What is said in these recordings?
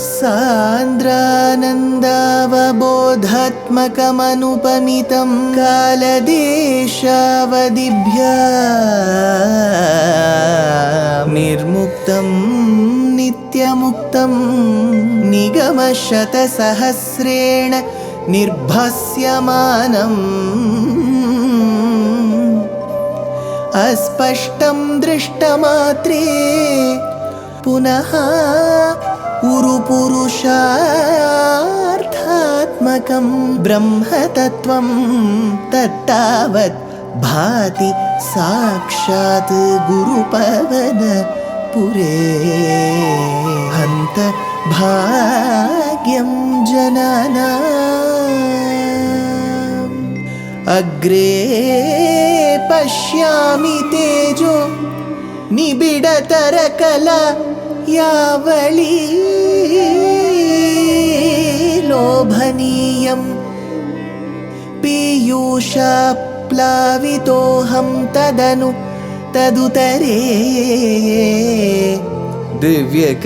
सान्द्रानन्दावबोधात्मकमनुपमितं कालदेशावदिभ्या निर्मुक्तं नित्यमुक्तं निगमशतसहस्रेण निर्भास्यमानम् अस्पष्टं दृष्टमात्रे पुनः उरुपुरुषार्थात्मकं ब्रह्मतत्त्वं तत्तावत् भाति साक्षात् गुरुपवनपुरे हन्त भाग्यं जनानाम् अग्रे पश्यामि तेजो निबिडतरकला यावली लोभनीयं पीयूषाप्लावितोऽहं तदुतरे दिव्यकैशोरवेशं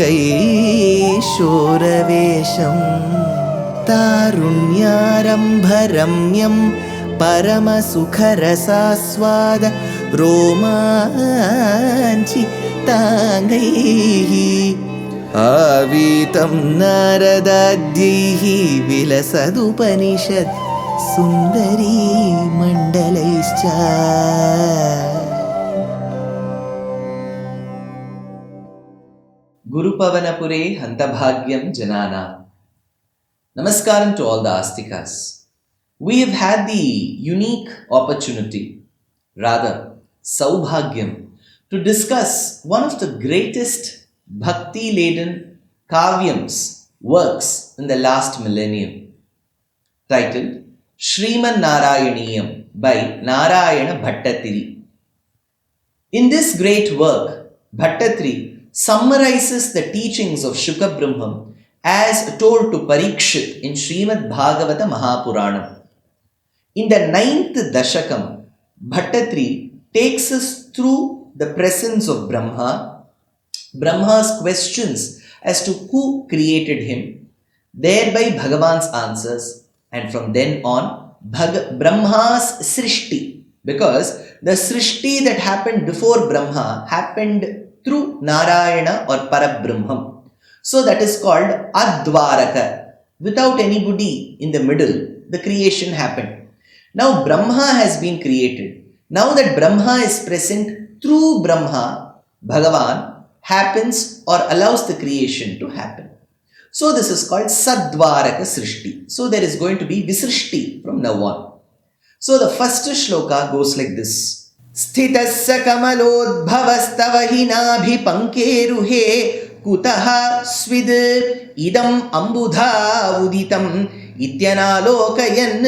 तारुण्यारम्भरम्यं परमसुखरसास्वाद रोमाञ्चिताङ्गैः आवीतं नारदाद्यैः विलसदुपनिषत् सुन्दरी मण्डलैश्च Gurupavanapure Hantabhagyam Janana. Namaskaram to all the Astikas. We have had the unique opportunity, rather Saubhagyam, to discuss one of the greatest bhakti-laden kavyams, works in the last millennium, titled Sriman Narayaneeyam by Narayana Bhattatiri. In this great work, Bhattatiri summarizes the teachings of Shuka Brahman as told to Parikshit in Srimad Bhagavata Mahapuranam. In the 9th Dashakam, Bhattatiri takes us through the presence of Brahma, Brahma's questions as to who created him, thereby Bhagavan's answers, and from then on, Brahma's Srishti, because the Srishti that happened before Brahma happened through Narayana or Parabrahmam. So that is called Advaraka. Without anybody in the middle, the creation happened. Now Brahma has been created. Now that Brahma is present, through Brahma, Bhagavan happens or allows the creation to happen. So this is called Sadvaraka Srishti. So there is going to be Visrishti from now on. So the first shloka goes like this. Sthitasya kamalodbhavastav hinabhi pankeruhe kutaha svid idam ambudha uditam ityanalokayan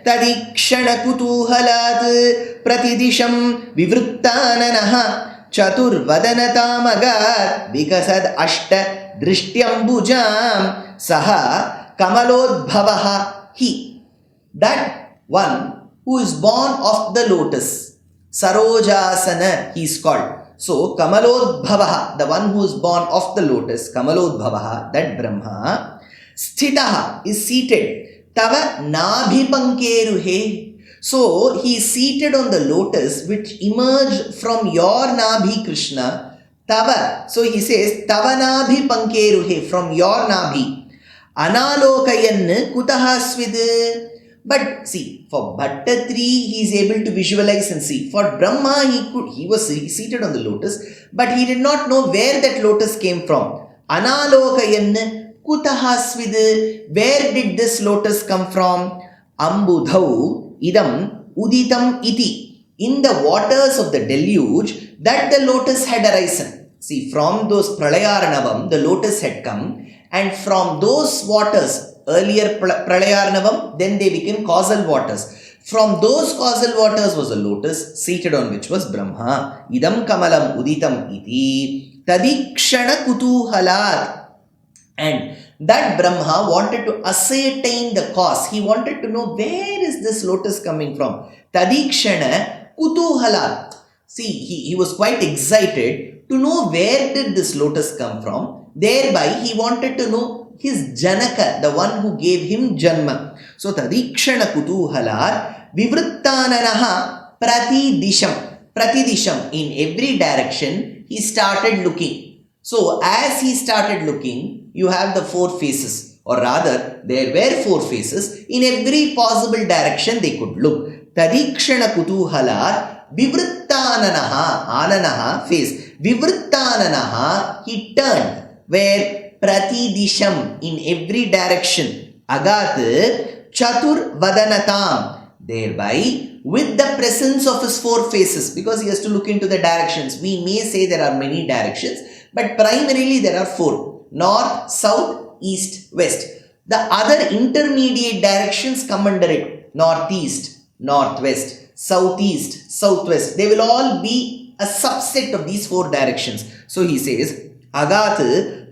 tadikshana kutuhalat pratidisham vivrittananaha chaturvadanatamagat vikasad ashta drishtyambujam saha kamalodbhavaha hi. That one who is born of the lotus, Sarojasana he is called. So Kamalodbhavaha, the one who is born of the lotus, Kamalodbhavaha, that Brahma, Sthitaha is seated. Tava Nabhipankeruhe. So he is seated on the lotus which emerged from your Nabhi, Krishna. Tava. So he says, Tava Nabhipankeruhe, from your Nabhi. Analokayan Kutaha Svid. But see, for Bhattatiri, he is able to visualize and see. For Brahma, he was seated on the lotus, but he did not know where that lotus came from. Analokayan kutaha svid. Where did this lotus come from? Ambudhau idam uditam iti. In the waters of the deluge, that the lotus had arisen. See, from those Pralayarnavam, the lotus had come, and from those waters, earlier Pralayarnavam, then they became causal waters. From those causal waters was a lotus seated on which was Brahma. Idam kamalam uditam iti tadikshana kutuhalat. And that Brahma wanted to ascertain the cause. He wanted to know where is this lotus coming from. Tadikshana kutuhalat. See, he was quite excited to know where did this lotus come from. Thereby he wanted to know his Janaka, the one who gave him Janma. So Tadikshana Kutuhalar Vivrittananaha Pratidisham. Pratidisham, in every direction he started looking. So as he started looking, you have the four faces, or rather there were four faces. In every possible direction they could look. Tadikshana Kutuhalar Vivrittananaha, Ananaha face. Vivrittananaha, he turned. Where? Pratidisham, in every direction. Agat Chatur Vadanatam, thereby with the presence of his four faces, because he has to look into the directions. We may say there are many directions, but primarily there are four: north, south, east, west. The other intermediate directions come under it: northeast, northwest, southeast, southwest. They will all be a subset of these four directions. So he says Agat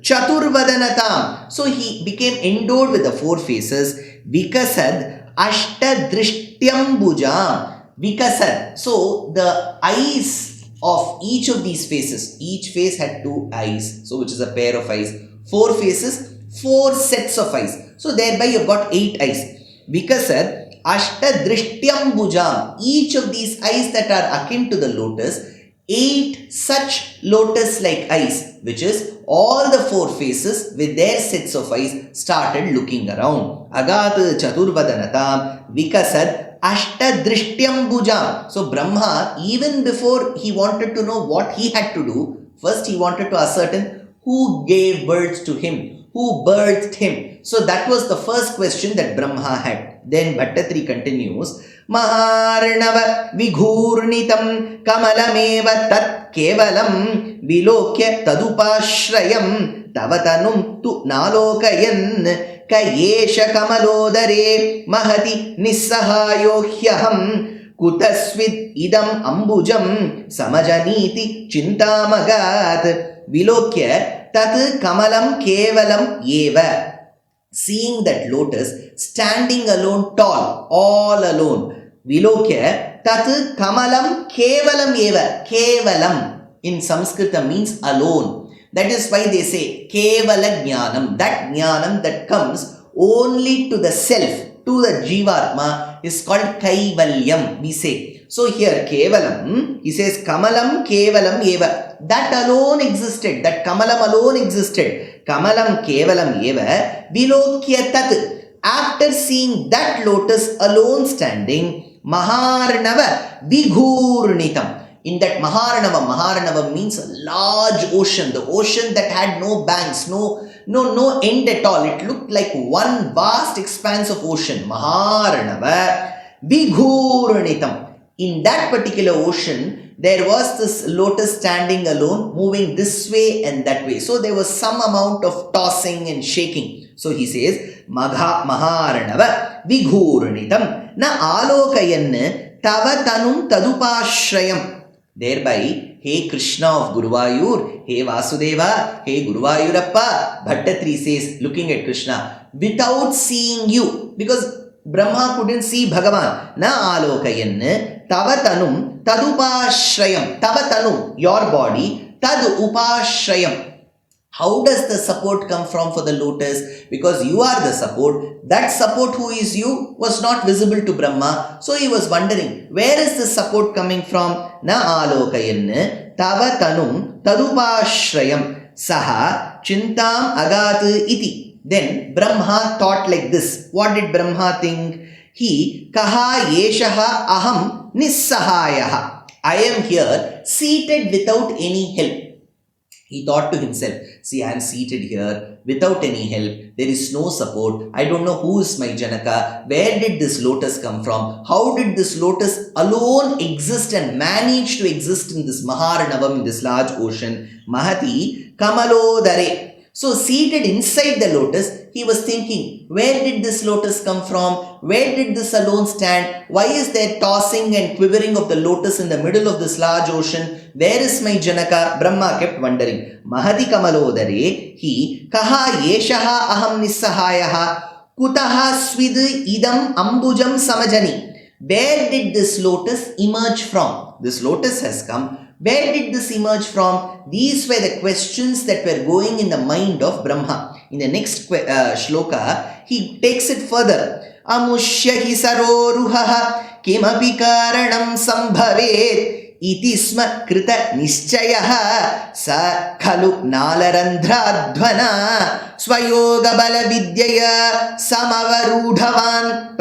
Chaturvadanatam. So he became endowed with the four faces. Vikasad Ashtadrishtyambujam. Vikasad. So the eyes of each of these faces, each face had two eyes, so which is a pair of eyes. Four faces, four sets of eyes. So thereby you've got 8 eyes. Vikasad Ashtadrishtyambujam. Each of these eyes that are akin to the lotus, 8 such lotus-like eyes, which is all the four faces with their sets of eyes started looking around. Agat Chaturvadanatam Vikasad Ashtadrishtyambujam. So Brahma, even before he wanted to know what he had to do, first he wanted to ascertain who gave birth to him, who birthed him. So that was the first question that Brahma had. Then Bhattatri continues, Maharnava Vighurnitam Kamalameva Tat Kevalam Vilokya Tadupashrayam Tavatanum Tu Nalokayan Kayesha Kamalodare Mahati Nissahayohyaham Kutasvid Idam Ambujam Samajaniti Chintamagat Vilokya Tat Kamalam Kevalam Eva. Seeing that lotus standing alone, tall, all alone. Vilokya tat kamalam kevalam eva. Kevalam in Sanskrit means alone. That is why they say kevala jnanam. That jnanam that comes only to the self, to the jivatma, is called kaivalyam, we say. So here kevalam, he says kamalam kevalam eva. That alone existed. That kamalam alone existed. Kamalam kevalam eva vilokya tat. After seeing that lotus alone standing, Maharnava Vighurnitam. In that Maharnava means a large ocean, the ocean that had no banks, no end at all. It looked like one vast expanse of ocean. Maharnava Vighurnitam. In that particular ocean, there was this lotus standing alone, moving this way and that way. So there was some amount of tossing and shaking. So he says, Maharanava Vighurnitam Na Alokayan Tavatanum Tadupashrayam. Thereby, hey Krishna of Guruvayur, hey Vasudeva, hey Guruvayurappa, Bhattatri says, looking at Krishna, without seeing you, because Brahma couldn't see Bhagavan. Na alokayan tavatanum tadupashrayam. Tavatanum, your body, tadupashrayam. How does the support come from for the lotus? Because you are the support. That support, who is you, was not visible to Brahma. So he was wondering, where is the support coming from? Na alokayan tavatanum tadupashrayam saha chintam agat iti. Then Brahma thought like this. What did Brahma think? He kaha yeshaha aham nissahayaha. I am here seated without any help. He thought to himself, see, I am seated here without any help. There is no support. I don't know who is my Janaka. Where did this lotus come from? How did this lotus alone exist and manage to exist in this Maharanavam, in this large ocean? Mahati Kamalodare. So seated inside the lotus, he was thinking, where did this lotus come from? Where did this alone stand? Why is there tossing and quivering of the lotus in the middle of this large ocean? Where is my Janaka? Brahma kept wondering. Mahati Kamalodare, he kaha yeshaha aham nissahayaha kutaha svid idam ambujam samajani. Where did this lotus emerge from? This lotus has come Where did this emerge from? These were the questions that were going in the mind of Brahma. In the next shloka, he takes it further. Amushya hi saroruhaha kimapi karanam sambhavet iti sma krita nishchayaha sa khalu nalarandhradhvana swayoga bala vidyaya samavarudhavan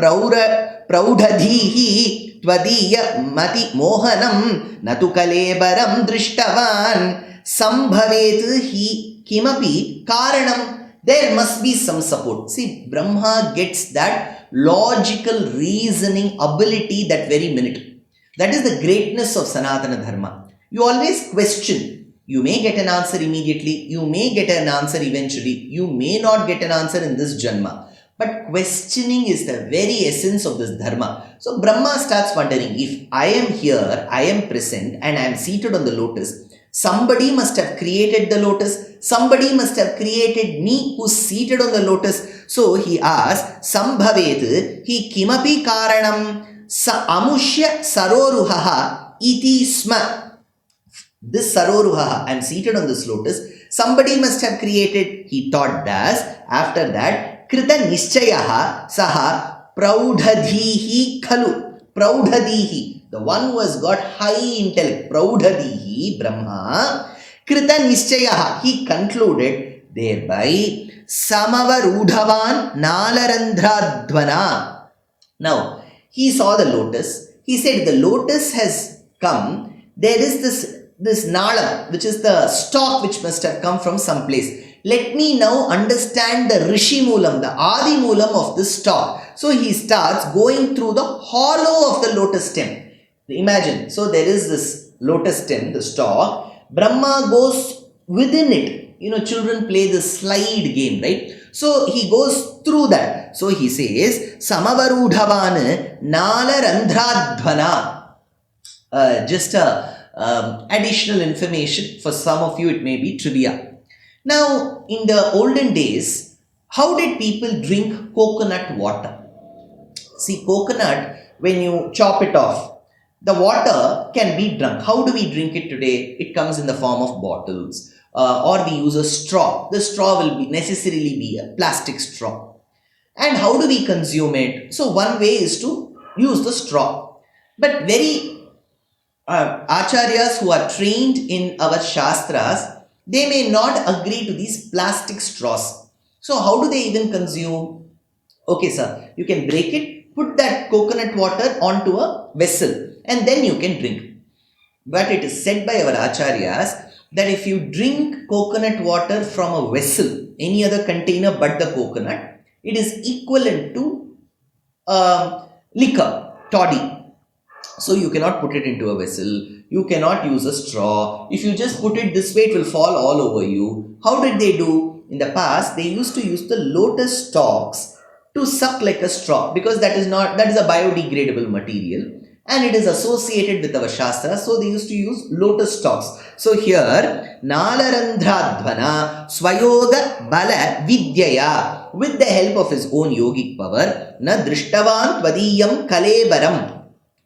praudhadhihi tvadiya mati mohanam natu kalebaram drishtavan sambhavet hi kimapi karanam. There must be some support. See, Brahma gets that logical reasoning ability that very minute. That is the greatness of Sanatana Dharma. You always question. You may get an answer immediately. You may get an answer eventually. You may not get an answer in this Janma. But questioning is the very essence of this Dharma. So Brahma starts wondering, if I am here, I am present and I am seated on the lotus, somebody must have created the lotus. Somebody must have created me who's seated on the lotus. So he asks, Sambhavet hi kimapi karanam sa amushya saroruhaha iti sma. This saroruhaha, I am seated on this lotus. Somebody must have created, he thought das. After that, krita nishchayaha saha praudhadhihi khalu. Praudhadhihi, the one who has got high intellect. Praudhadhihi, Brahma. Krita nishchayaha, he concluded thereby samavarudhavan nalarandhradhvana. Now, he saw the lotus. He said, the lotus has come. There is this nala, which is the stalk which must have come from some place. Let me now understand the Rishi Moolam, the Adi Moolam of this stalk. So he starts going through the hollow of the lotus stem. Imagine, so there is this lotus stem, the stalk. Brahma goes within it. You know, children play the slide game, right? So he goes through that. So he says, Samavarudhavan nalarandhradhvana. Just additional information. For some of you, it may be trivia. Now, in the olden days, how did people drink coconut water? See, coconut, when you chop it off, the water can be drunk. How do we drink it today? It comes in the form of bottles. Or we use a straw. The straw will necessarily be a plastic straw. And how do we consume it? So one way is to use the straw. But very acharyas who are trained in our shastras, they may not agree to these plastic straws. So how do they even consume? Okay, sir, you can break it, put that coconut water onto a vessel, and then you can drink. But it is said by our acharyas that if you drink coconut water from a vessel, any other container but the coconut, it is equivalent to liquor, toddy. So you cannot put it into a vessel. You cannot use a straw. If you just put it this way, it will fall all over you. How did they do? In the past, they used to use the lotus stalks to suck like a straw, because that is a biodegradable material. And it is associated with our Shastra, so they used to use lotus stalks. So here, Nalarandhradhvana Swayoga Bala Vidyaya, with the help of his own yogic power, Na Drishtavan Tvadiyam Kalebaram.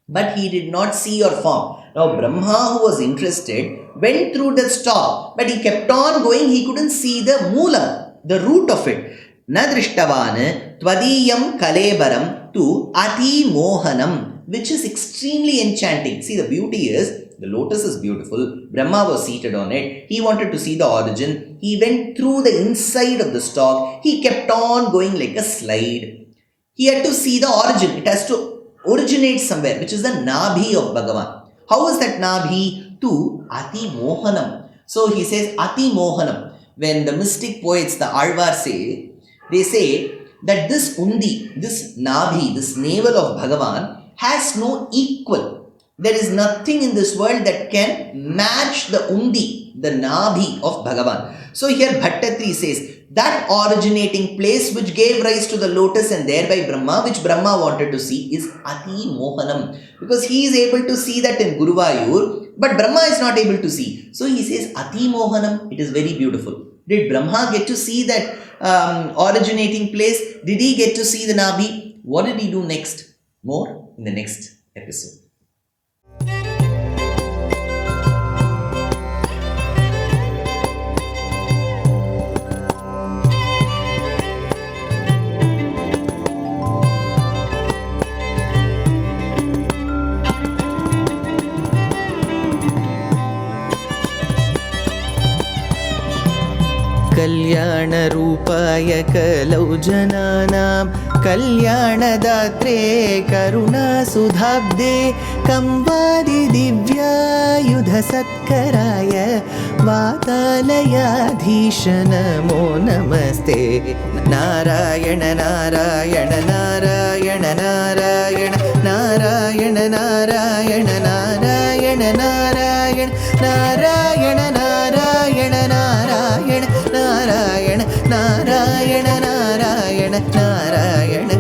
But he did not see your form. Now Brahma, who was interested, went through the stalk, but he kept on going, he couldn't see the moolam, the root of it. Na Drishtavan Tvadiyam Kalebaram tu Ati Mohanam, which is extremely enchanting. See, the beauty is, the lotus is beautiful. Brahma was seated on it. He wanted to see the origin. He went through the inside of the stalk. He kept on going like a slide. He had to see the origin. It has to originate somewhere, which is the Nabhi of Bhagavan. How is that Nabhi? To Ati Mohanam. So he says Ati Mohanam. When the mystic poets, the Alvar say, they say that this Undi, this Nabhi, this navel of Bhagavan has no equal. There is nothing in this world that can match the Undi, the Nabhi of Bhagavan. So here Bhattatri says, that originating place which gave rise to the lotus and thereby Brahma, which Brahma wanted to see, is Ati Mohanam. Because he is able to see that in Guruvayur, but Brahma is not able to see. So he says Ati Mohanam, it is very beautiful. Did Brahma get to see that originating place? Did he get to see the Nabhi? What did he do next? More in the next episode. कल्याणरूपाय कलौ जनानां कल्याणदात्रे करुणासुधाब्दे कंवादिदिव्यायुधसत्कराय वातालयाधीश नमो नमस्ते। नारायण नारायण नारायण नारायण नारायण नारायण नारायण नारायण नारायण नारायण नारायण नारायण नारायण नारायण नारायण